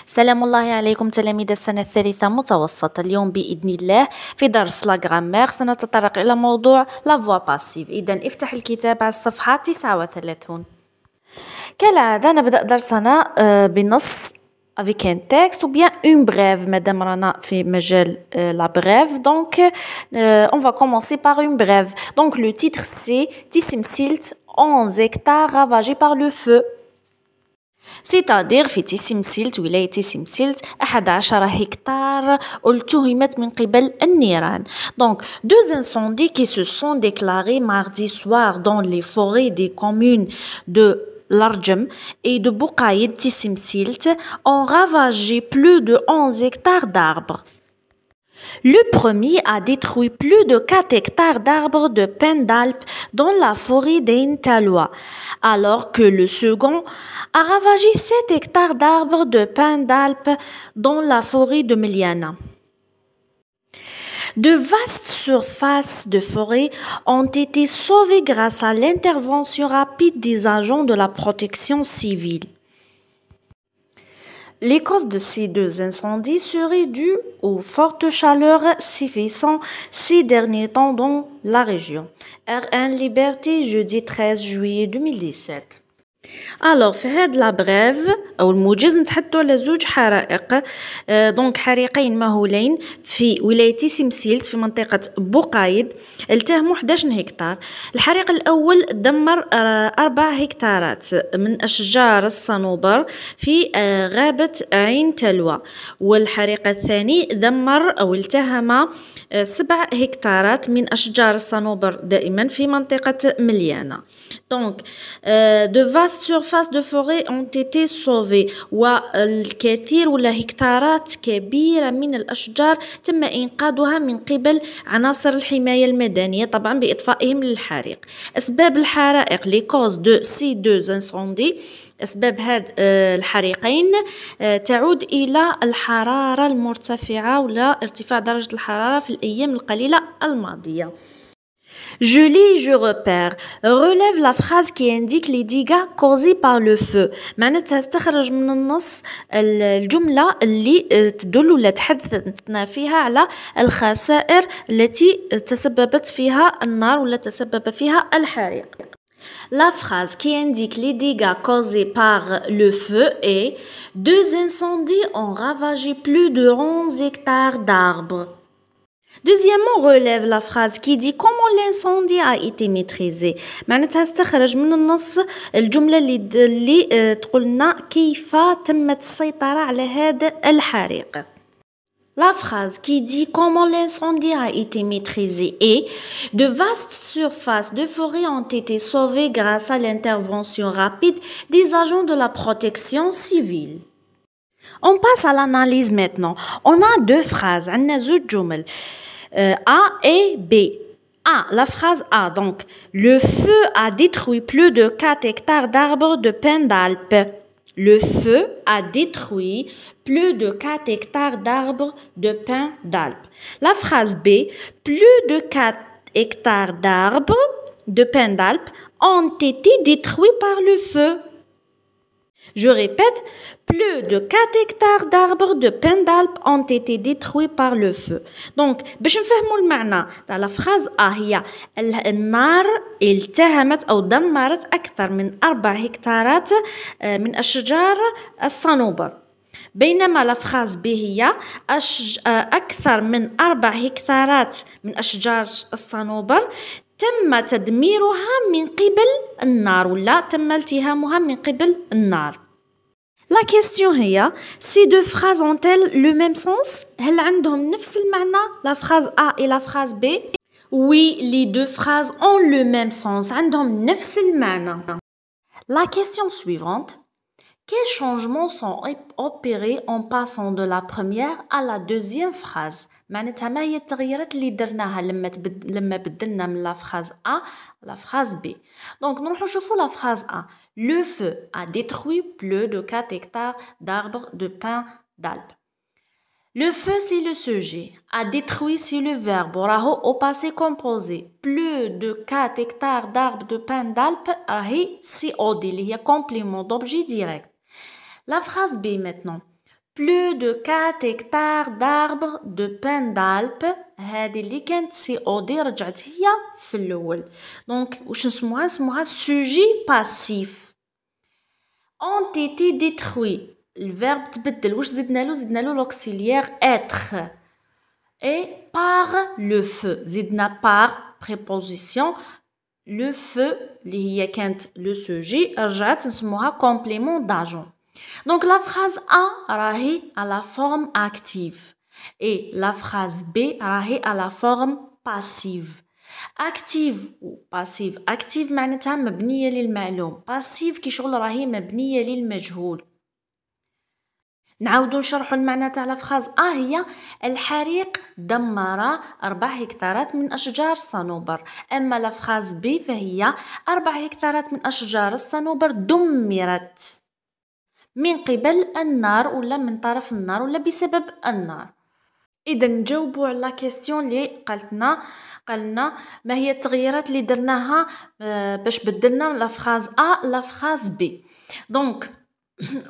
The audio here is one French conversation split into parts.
سلام الله عليكم تلاميذ السنة الثالثة متوسط. اليوم بإذن الله في درس لا غرامير سنتطرق إلى موضوع لا فوا باسيف. إذن افتح الكتاب على الصفحة 39. كالعادة نبدأ درسنا بنص avec un texte ou bien une brève. مادام رانا في مجال la brève, donc on va commencer par une brève. Donc le titre c'est Tissimsilt, 11 hectares ravagés par le feu. C'est-à-dire في تيسمسلت ولاية تيسمسلت 11 هكتار التهمت من قبل النيران. Donc deux incendies qui se sont déclarés mardi soir dans les forêts des communes de Larjem et de Boukaïd Tissimsilt ont ravagé plus de 11 hectares d'arbres. Le premier a détruit plus de 4 hectares d'arbres de pin d'Alpes dans la forêt d'Ain Talwa, alors que le second a ravagé 7 hectares d'arbres de pin d'Alpes dans la forêt de Meliana. De vastes surfaces de forêt ont été sauvées grâce à l'intervention rapide des agents de la protection civile. Les causes de ces deux incendies seraient dues aux fortes chaleurs sévissant ces derniers temps dans la région. R1 Liberté, jeudi 13 juillet 2017. Alors في هاد لا بريف او الموجز نتحدثوا على زوج حرائق دونك حريقين مهولين في ولاية تيسمسيلت في منطقة بوقايد التهموا 11 هكتار. الحريق الأول دمر 4 هكتارات من أشجار الصنوبر في غابة عين تلوى، والحريق الثاني دمر أو التهم 7 هكتارات من أشجار الصنوبر دائما في منطقة مليانة. دونك de vastes surfaces de forêt ont été sauvées والكثير ولا هكتارات كبيرة من الأشجار تم إنقاذها من قبل عناصر الحماية المدنية طبعا بإطفائهم للحريق. أسباب الحرائق les causes de ces deux incendies أسباب هاد الحريقين تعود إلى الحرارة المرتفعة ولا ارتفاع درجة الحرارة في الأيام القليلة الماضية. Je lis, je repère. Relève la phrase qui indique les dégâts causés par le feu. معناتها استخرج من النص الجملة اللي تدل ولا تحدثنا فيها على الخسائر التي تسببت فيها النار ولا تسبب فيها الحريق. La phrase qui indique les dégâts causés par le feu est deux incendies ont ravagé plus de 11 hectares d'arbres. Deuxièmement, relève la phrase qui dit comment l'incendie a été maîtrisé. معناتها استخرج من النص الجملة اللي تقولنا كيف تمت السيطرة على هذا الحريق. La phrase qui dit comment l'incendie a été maîtrisé est de vastes surfaces de forêt ont été sauvées grâce à l'intervention rapide des agents de la protection civile. On passe à l'analyse maintenant. On a deux phrases. عندنا زوج جمل. A et B. A, la phrase A. Donc, le feu a détruit plus de 4 hectares d'arbres de pin d'Alpes. Le feu a détruit plus de 4 hectares d'arbres de pin d'Alpes. La phrase B. Plus de 4 hectares d'arbres de pin d'Alpes ont été détruits par le feu. Je répète, plus de 4 hectares d'arbres de pin d'Alpes ont été détruits par le feu. Donc, باش نفهموا المعنى تاع la phrase A هي النار التهمت أو دمرت أكثر من 4 هكتارات من أشجار الصنوبر. بينما la phrase B هي أكثر من 4 هكتارات من أشجار الصنوبر تم تدميرها من قبل النار ولا تم التهامها من قبل النار. La question هي ces deux phrases ont-elles le même sens؟ هل عندهم نفس المعنى la phrase A et la phrase B؟ Oui, les deux phrases ont le même sens. عندهم نفس المعنى. La question suivante. Quels changements sont opérés en passant de la première à la deuxième phrase معناتها ما هي التغييرات اللي درناها لما بدلنا من la phrase A à la phrase B. Donc نروحو نشوفو la phrase A. Le feu a détruit plus de 4 hectares d'arbres de pins d'Alpes. Le feu, c'est le sujet. A détruit, c'est le verbe. راهو au passé composé. Plus de 4 hectares d'arbres de pins d'Alpes, راهي COD اللي هي complément d'objet direct. La phrase B maintenant. Plus de 4 hectares d'arbres de pins d'Alpes. هذه اللي كانت COD رجعت هي في الأول. Donc واش نسموها؟ نسموها sujet passif. Ont été détruits. Le verbe تبدل. واش زدنا له l'auxiliaire être. Et par le feu. زدنا par préposition. Le feu اللي هي كانت le sujet رجعت نسموها complément d'agent. Donc la phrase A راهي à la forme active et la phrase B راهي à la forme passive. active ou passive. active معناتها مبنية للمعلوم. passive كي شغل راهي مبنية للمجهول. نعاودو نشرحو المعنى تاع لا فراز هي الحريق دمر 4 هكتارات من أشجار الصنوبر. أما لا فراز بي فهي 4 هكتارات من أشجار الصنوبر دمرت من قبل النار ولا من طرف النار ولا بسبب النار. إذا نجاوبوا على لا كيستيون اللي قالنا ما هي التغييرات اللي درناها باش بدلنا لا فراز لا فراز بي. دونك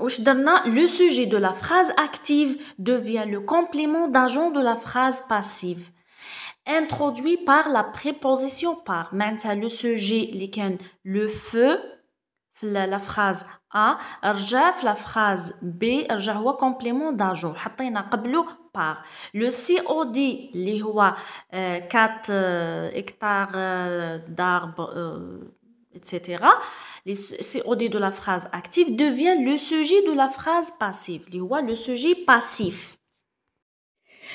واش درنا le sujet de la phrase active devient le complément d'agent de la phrase passive introduit par la préposition par. معناتها le sujet اللي كان le feu في la phrase A رجع في la phrase B رجع هو complément d'agent حطينا قبله par. le COD اللي هو 4 hectares d'arbres etc. Les COD de la phrase active devient le sujet de la phrase passive. Le sujet passif.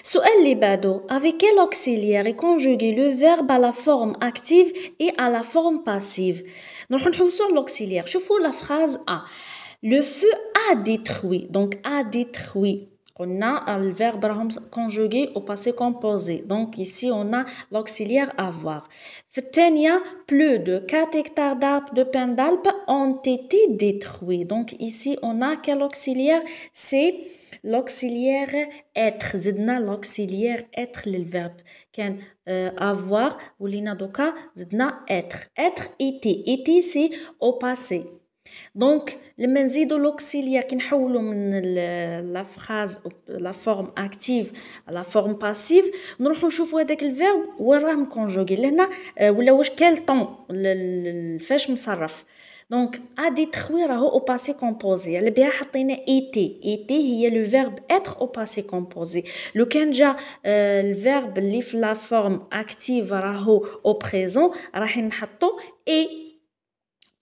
السؤال اللي بعده. Avec quel auxiliaire est conjugué le verbe à la forme active et à la forme passive? نروح نحوسو l'auxiliaire. شوفوا la phrase A. Le feu a détruit. Donc a détruit. On a le verbe conjugué au passé composé. Donc ici, on a l'auxiliaire avoir. Fetenia, plus de 4 hectares d'arbres de pins d'Alpes ont été détruits. Donc ici, on a quel auxiliaire? C'est l'auxiliaire être. Zidna l'auxiliaire être le verbe. Can avoir ou lina doka zidna être. Être été. Été c'est au passé. Donc لما نزيدو l'auxiliaire كي نحولو من la phrase la forme active à la forme passive نروحو نشوفو هذاك الفيرب وين راه مكونجوغي لهنا ولا واش كال طون فاش مصرف. دونك a détruit راهو au passé composé على بها حطينا été هي le verbe être au passé composé. لو كان جا الفيرب اللي في la forme active راهو au présent راح نحطو et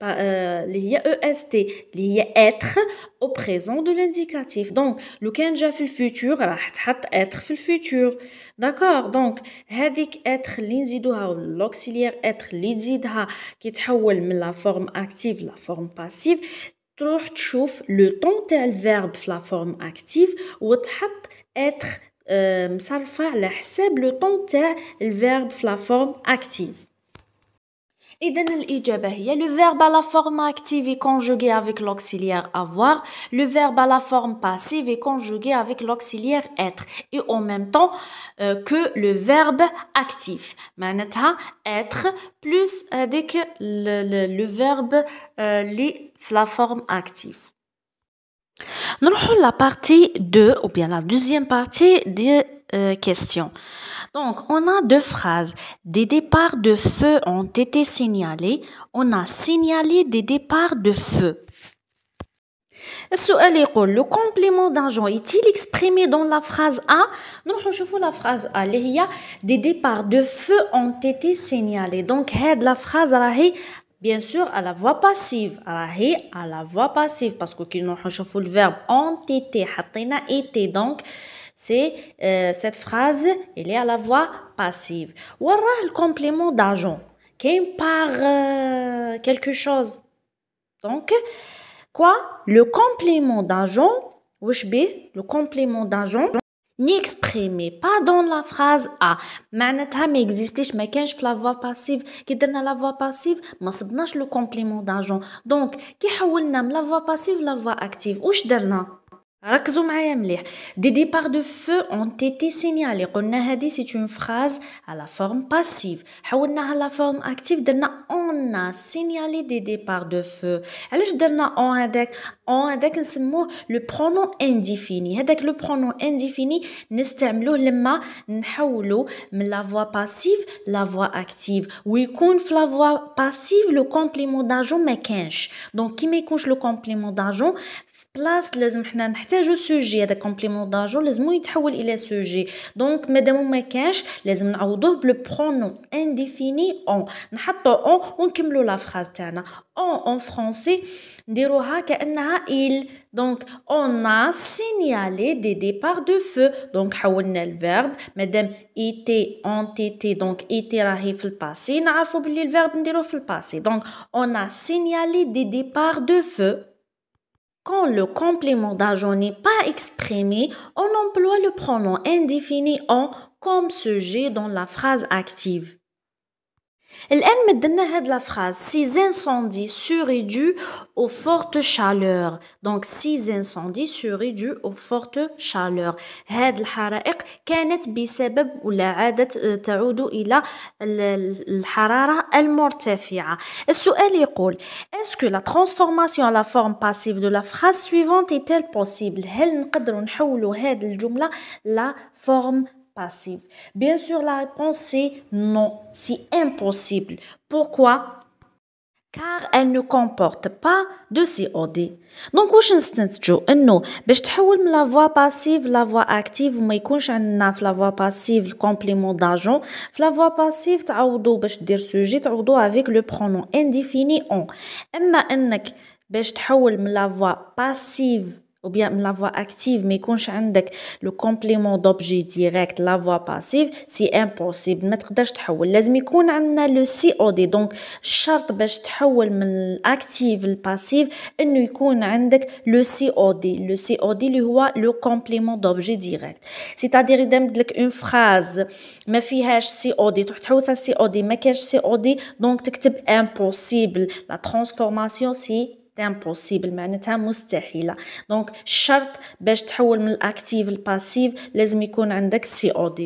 اللي هي EST اللي هي être au présent de l'indicatif. Donc لو كان جا في الفيتور راح تحط être في الفيتور. داكور. دونك هذيك être اللي نزيدوها l'auxiliaire être اللي تزيدها كي تحول من لا فورم اكتيف لا فورم باسيف تروح تشوف لو طون تاع الفيرب في لا فورم اكتيف وتحط être مصرفه على حساب لو طون تاع الفيرب في لا فورم اكتيف. إذن الإجابة هي le verbe à la forme active est conjugué avec l'auxiliaire avoir, le verbe à la forme passive est conjugué avec l'auxiliaire être et en même temps que le verbe actif. معناتها être plus avec le verbe li la forme active. نروحو la partie 2 ou bien la deuxième partie des questions. Donc, on a deux phrases. Des départs de feu ont été signalés. On a signalé des départs de feu. السؤال يقول le complément d'agent est-il exprimé dans la phrase A? نروحو نشوفو la phrase A اللي هي des départs de feu ont été signalés. Donc, هاد la phrase راهي bien sûr à la voix passive. راهي à la voix passive parce que كي نروحو نشوفو le verbe ont été حطينا été. Donc, c'est cette phrase elle est à la voix passive. وين راه le complément d'agent كاين par quelque chose. Donc Quoi? Le complément d'agent, wesh bih, le complément d'agent n'exprimé pas dans la phrase A. معناتها ما existiش ما كانش في la voix passive. كي درنا la voix passive ما صبناش le complément d'agent. Donc كي حولنا من la voix passive la voix active واش درنا؟ ركزوا معايا مليح. Des départs de feu ont été signalés. قلنا هذه c'est une phrase à la forme passive. حولناها à la forme active درنا on a signalé des départs de feu. علاش درنا on هذاك نسموه le pronom indéfini. هذاك le pronom indéfini نستعملوه لما نحولوا من la voix passive la voix active. ويكون في la voix passive le complément d'agent ما كانش. Donc كي ما يكونش le complément d'agent بلاص لازم حنا نحتاجو سوجي. هذا كومبليمون داجون لازمو يتحول الى سوجي. دونك مادامو ما كانش لازم نعوضوه بلو برونون انديفيني اون. نحطو اون ونكملو لا فراز تاعنا. اون فرونسي نديروها كانها il. دونك on a signalé des départs de feu. دونك حولنا الفيرب مادام était ont été. دونك était راهي في الباسي نعرفو بلي الفيرب نديروه في الباسي. دونك on a signalé des départs de feu. Quand le complément d'agent n'est pas exprimé, on emploie le pronom indéfini en comme sujet dans la phrase active. الآن مدلنا هاد la phrase. Ces incendies seraient dus aux fortes chaleurs. Donc ces incendies seraient dus aux fortes chaleurs. هاد الحرائق كانت بسبب ولا عادت تعود إلى الحرارة المرتفعة. السؤال يقول Est-ce que la transformation à la forme passive de la phrase suivante est-elle possible? هل نقدروا نحولوا هاد الجملة la forme passive? Bien sûr, la réponse c'est non, c'est impossible. Pourquoi? Car elle ne comporte pas de COD. Donc واش نستنتجو انه باش تحول من la voix passive la voix active وما يكونش عندنا في la voix passive complément d'agent. في la voix passive تعوضو باش دير sujet تعوضو avec le pronom indéfini on. اما انك باش تحول من la voix passive ou bien la voix active mais يكونش عندك le complément d'objet direct la voix passive c'est impossible. ما تقدرش تحول لازم يكون عندنا le COD. donc الشرط باش تحول من الاكتيف للباسيف انه يكون عندك le COD اللي هو le complément d'objet direct. c'est-à-dire اذا مدلك une phrase ما فيهاش COD تروح تحوسها COD ما كاش COD donc تكتب impossible. la transformation c'est impossible معناتها مستحيلة. دونك الشرط باش تحول من الاكتيف للباسيف لازم يكون عندك COD.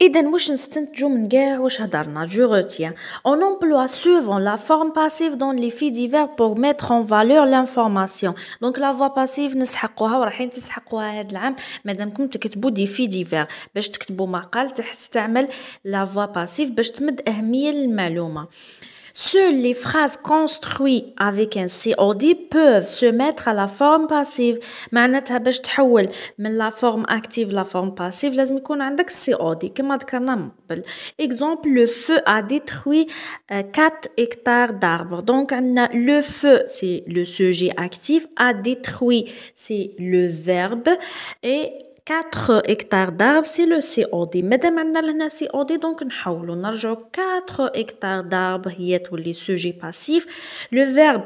إذا واش نستنتجو من كاع واش هضرنا؟ Je retiens. On emploie souvent la forme passive dans les faits divers pour mettre en valeur l'information. Donc la voix passive نسحقوها ورايحين تسحقوها هذا العام مادامكم تكتبوا دي في ديفير باش تكتبوا مقال تستعمل la voix passive باش تمد أهمية للمعلومة. Seules les phrases construites avec un COD peuvent se mettre à la forme passive. معناتها باش تحول من la forme active la forme passive لازم يكون عندك COD كما ذكرنا من قبل. Exemple, le feu a détruit 4 hectares d'arbres. Donc عندنا le feu c'est le sujet actif, a détruit c'est le verbe et 4 hectares d'arbres c'est le COD. مادام عندنا لهنا COD donc نحولو نرجعو 4 hectares d'arbres هي تولي sujet passif. le verbe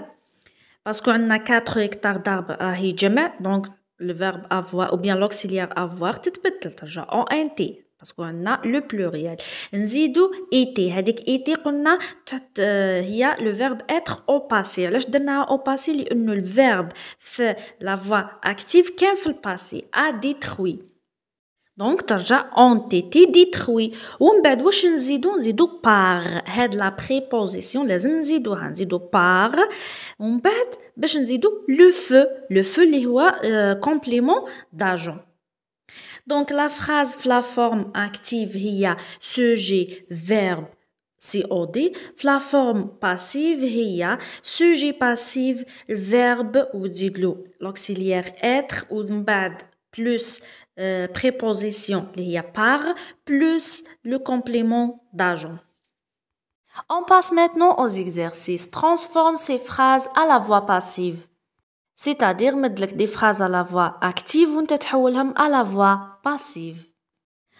parce que عندنا 4 hectares d'arbres راهي جمع donc le verbe avoir ou bien l'auxiliaire avoir تتبدل ترجع en int parce que عندنا le pluriel. نزيدو été هذيك été قلنا تحت هي le verbe être au passé. علاش درناها au passé لأنه le verbe في la voix active كان في الباسي a détruit donc ترجع ont été détruits. ومن بعد واش نزيدو par. هاد la préposition لازم نزيدوها par ومن بعد باش نزيدو le feu اللي هو complément d'agent. Donc la phrase la forme active هي sujet verbe COD. la forme passive هي sujet passif verbe وتزيدلو l'auxiliaire être ومن بعد plus préposition اللي هي par plus le complément d'agent. On passe maintenant aux exercices. Transforme ces phrases à la voix passive. C'est-à-dire مدلك des phrases à la voix active وانت تحولهم à la voix passive.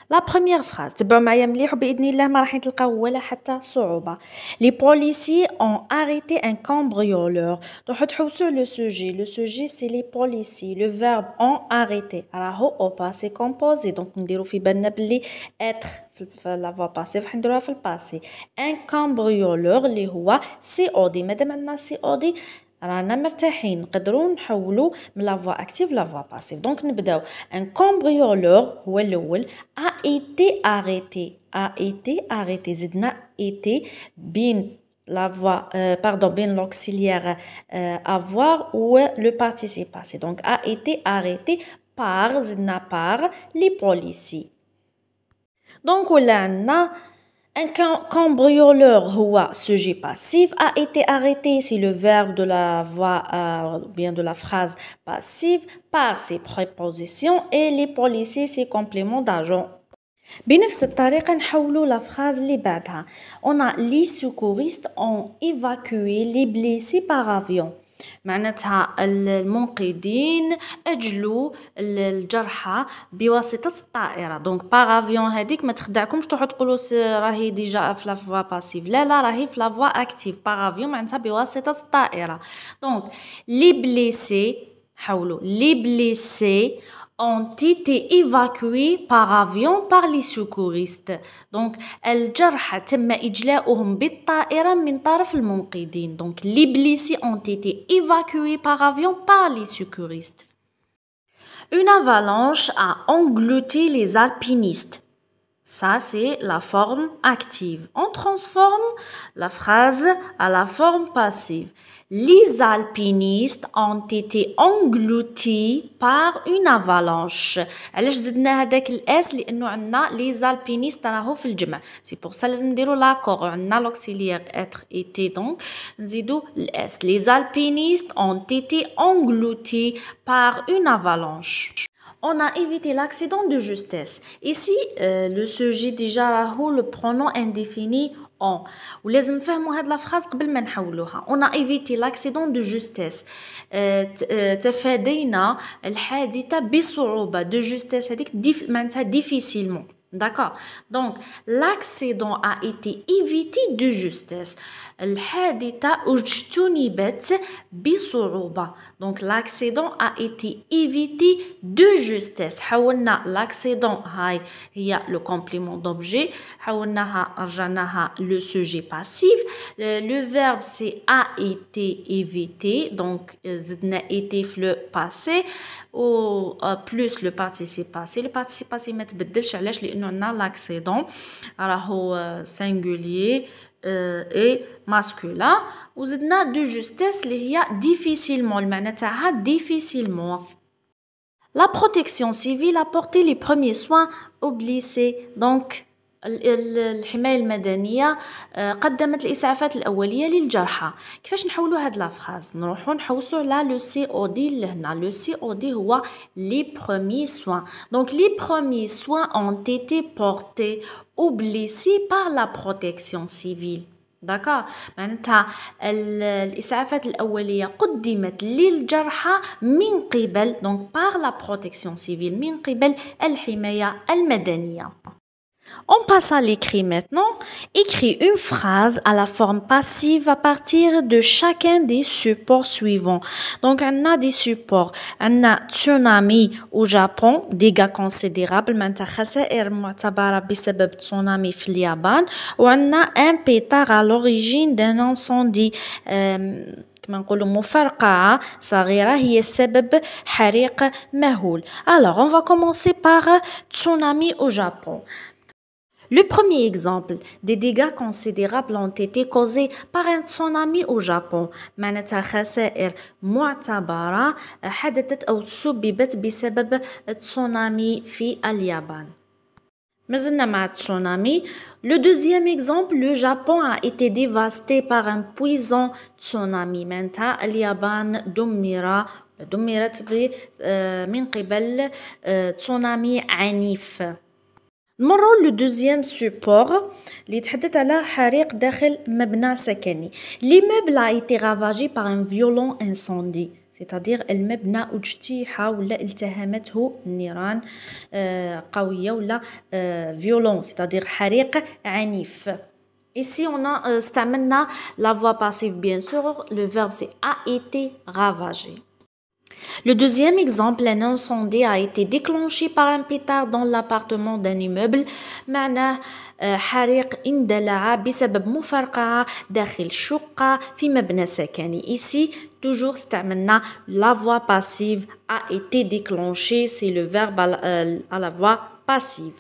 La première phrase, تبعوا معايا مليح وبإذن الله ما راح تلقاو ولا حتى صعوبة. Les policiers ont arrêté un cambrioleur. راحوا تحوسوا le sujet. Le sujet c'est les policiers. Le verbe ont arrêté راهو au passé composé. Donc نديروا في بالنا بلي être في la voie passive راح نديروها في الباسي. Un cambrioleur اللي هو COD. مادام عندنا COD رانا مرتاحين نقدروا نحولوا من لا فوا اكتيف لا فوا باسيف. دونك نبداو ان كامبريولور هو الاول a été arrêté زدنا été بين la voix بين l'auxiliaire avoir ou le participe passé. Donc a été arrêté par زدنا par les policiers. Donc ولا عندنا un cambrioleur هو sujet passif, a été arrêté c'est le verbe de la voix bien de la phrase passive par ses prépositions et les policiers c'est complément d'agent. بنفس الطريقة نحولوا la phrase اللي بعدها. On a les secouristes ont évacué les blessés par avion. معناتها المنقذين أجلوا الجرحى بواسطة الطائرة. دونك باغ افيون هذيك ما تخدعكمش تروحوا تقولوا راهي ديجا في لافوا باسيف. لا راهي في لافوا اكتيف. باغ افيون معناتها بواسطة الطائرة. دونك لي بليسي حولوا لي بليسي ont été évacués par avion par les secouristes. Donc الجرحى تم إجلاؤهم بالطائرة من طرف المنقذين. Donc les blessés ont été évacués par avion par les secouristes. Une avalanche a englouti les alpinistes. Ça, c'est la forme active. On transforme la phrase à la forme passive. Les alpinistes ont été engloutis par une avalanche. علاش زدنا هذاك الاس لانه عندنا les alpinistes راهو في الجمع. C'est pour ça لازم نديرو لاكور. عندنا l'auxiliaire être été donc نزيدو الاس. Les alpinistes ont été engloutis par une avalanche. On a évité l'accident de justesse. Ici, le sujet déjà راهو le pronom indéfini on. ولازم نفهموا هاد لا فراز قبل ما نحولوها. On a évité l'accident de justesse. تفادينا الحادثة بصعوبة. De justesse هذيك معناتها difficilement. D'accord. Donc l'accident a été évité de justesse. الحادثة اجتنبت بصعوبة. Donc l'accident a été évité de justesse. حولنا l'accident هاي هي le complément d'objet. حولناها رجعناها le sujet passif. Le verbe c'est a été évité. Donc زدنا été في le passé ou plus le participe passé. Le participe passé ما تبدلش علاش لأنه عندنا l'accident راهو singulier et masculin وزدنا de justesse اللي هي difficilement. المعنى تاعها difficilement. La protection civile a porté les premiers soins aux blessés. Donc الحماية المدنية قدمت الإسعافات الأولية للجرحى. كيفاش نحولوا هاد لافراز؟ نروحوا نحوسوا على لو سي او دي لهنا. لو سي او دي هو لي بروميي سوان. دونك لي بروميي سوان ont été portés aux blessés par la protection civile. داكا معناتها الإسعافات الأولية قدمت للجرحى من قبل donc par la protection civile من قبل الحماية المدنية. On passe à l'écrit maintenant. Écris une phrase à la forme passive à partir de chacun des supports suivants. Donc, on a des supports. On a tsunami au Japon, dégâts considérables. معناتها خسائر معتبرة بسبب tsunami في اليابان. On a un pétard à l'origine d'un incendie. كما نقولوا مفرقعة صغيرة هي سبب حريق مهول. Alors, on va commencer par tsunami au Japon. Le premier exemple, des dégâts considérables ont été causés par un tsunami au Japon. معناتها خسائر معتبرة حدثت أو تسببت بسبب تسونامي في اليابان. مازلنا مع tsunami. Le deuxième exemple, le Japon a été dévasté par un puissant tsunami. معناتها اليابان دمرت من قبل تسونامي عنيف. نمروا لو دوزيام سوبور اللي يتحدث على حريق داخل مبنى سكني. L'immeuble a été ravagé par un violent incendie. c'est-à-dire المبنى اجتيح ولا التهمته النيران قوية ولا violent c'est-à-dire حريق عنيف. Ici, on a استعملنا la voix passive, bien sûr. Le verbe, c'est a été ravagé. Le deuxième exemple, un incendie a été déclenché par un pétard dans l'appartement d'un immeuble. معناه حريق اندلع بسبب مفرقعة داخل شقة في مبنى سكني. Ici, toujours استعملنا la voix passive a été déclenché. C'est le verbe à la voix passive.